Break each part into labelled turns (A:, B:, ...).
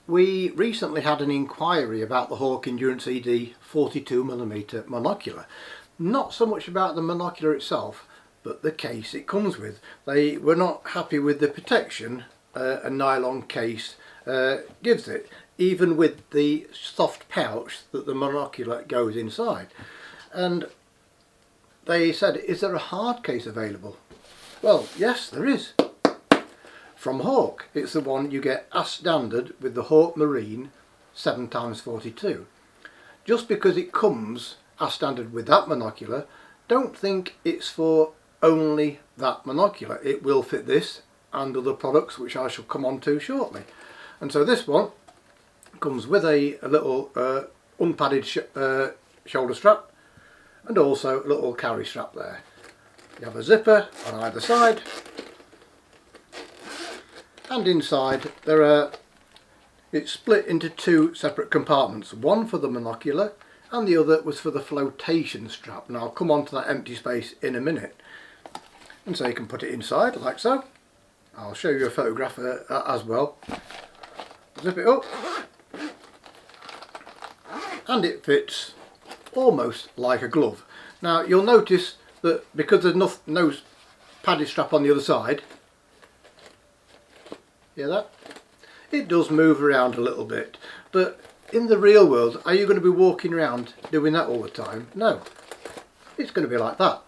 A: We recently had an inquiry about the Hawk Endurance ED 42mm monocular. Not so much about the monocular itself, but the case it comes with. They were not happy with the protection a nylon case gives it, even with the soft pouch that the monocular goes inside. And they said, is there a hard case available? Well, yes, there is. From Hawk. It's the one you get as standard with the Hawk Marine 7x42. Just because it comes as standard with that monocular, don't think it's for only that monocular. It will fit this and other products which I shall come on to shortly. And so this one comes with a little unpadded shoulder strap and also a little carry strap there. You have a zipper on either side. And inside it's split into two separate compartments, one for the monocular and the other was for the flotation strap, and I'll come on to that empty space in a minute. And so you can put it inside like so. I'll show you a photograph as well. Zip it up and it fits almost like a glove. Now you'll notice that because there's no padded strap on the other side, hear that? It does move around a little bit, but in the real world, are you going to be walking around doing that all the time? No. It's going to be like that,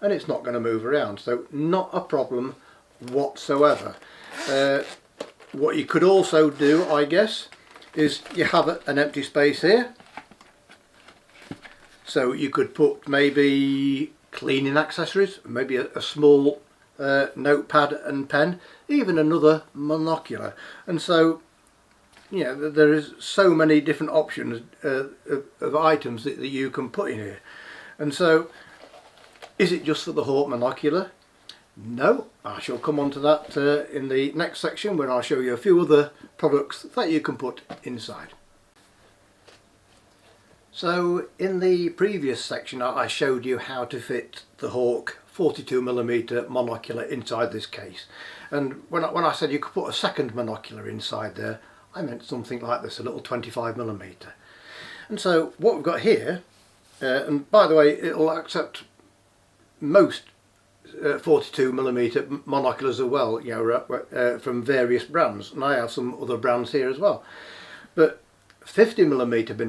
A: and it's not going to move around, so not a problem whatsoever. What you could also do, I guess, is you have an empty space here, so you could put maybe cleaning accessories, maybe a small notepad and pen, even another monocular. And so, you know, there is so many different options of items that you can put in here. And so, is it just for the Hawk monocular? No, I shall come on to that in the next section, where I'll show you a few other products that you can put inside. So in the previous section I showed you how to fit the Hawk 42mm monocular inside this case, and when I said you could put a second monocular inside there, I meant something like this, a little 25mm. And so what we've got here, and by the way it'll accept most 42mm monoculars as well, you know, from various brands, and I have some other brands here as well. But 50mm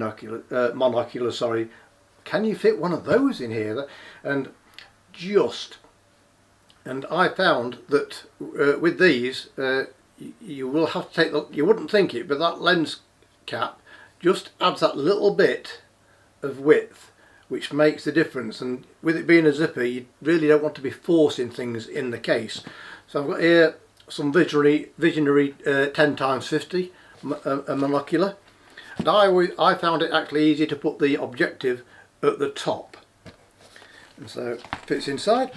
A: monocular, sorry, can you fit one of those in here? And I found that with these you will have to take you wouldn't think it, but that lens cap just adds that little bit of width which makes the difference, and with it being a zipper you really don't want to be forcing things in the case. So I've got here some visionary 10x50 a monocular, and I found it actually easy to put the objective at the top, and so it fits inside.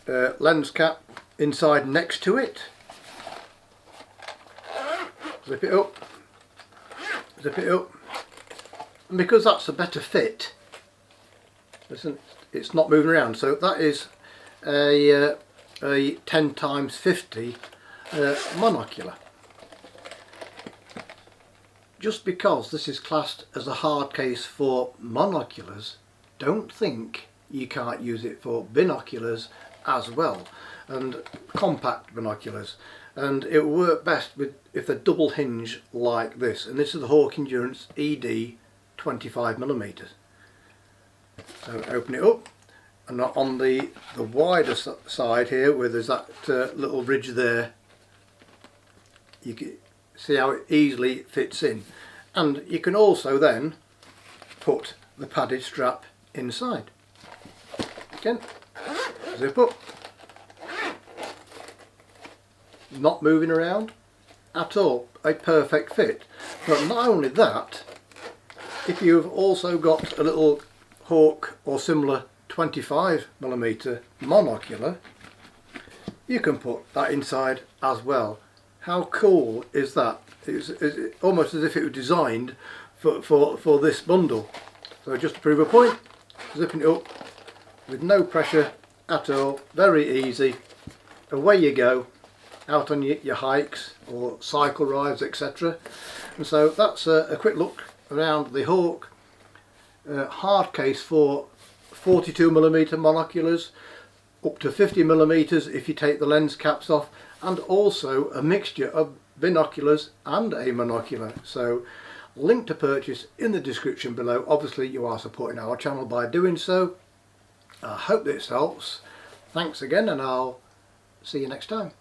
A: Lens cap inside next to it. Zip it up, and because that's a better fit, listen, it's not moving around. So that is a 10x50 monocular. Just because this is classed as a hard case for monoculars, don't think you can't use it for binoculars as well, and compact binoculars, and it will work best if they're double hinge like this, and this is the Hawk Endurance ED 25mm. So open it up, and on the wider side here, where there's that little ridge there, you can see how it easily fits in, and you can also then put the padded strap inside. Again, zip up, not moving around at all, a perfect fit. But not only that, if you've also got a little Hawk or similar 25mm monocular, you can put that inside as well. How cool is that? It's almost as if it was designed for this bundle. So just to prove a point, zipping it up with no pressure at all, very easy, away you go, out on your hikes or cycle rides, etc. And so that's a quick look around the Hawk hard case for 42mm monoculars, up to 50mm if you take the lens caps off, and also a mixture of binoculars and a monocular. So link to purchase in the description below. Obviously you are supporting our channel by doing so. I hope this helps. Thanks again, and I'll see you next time.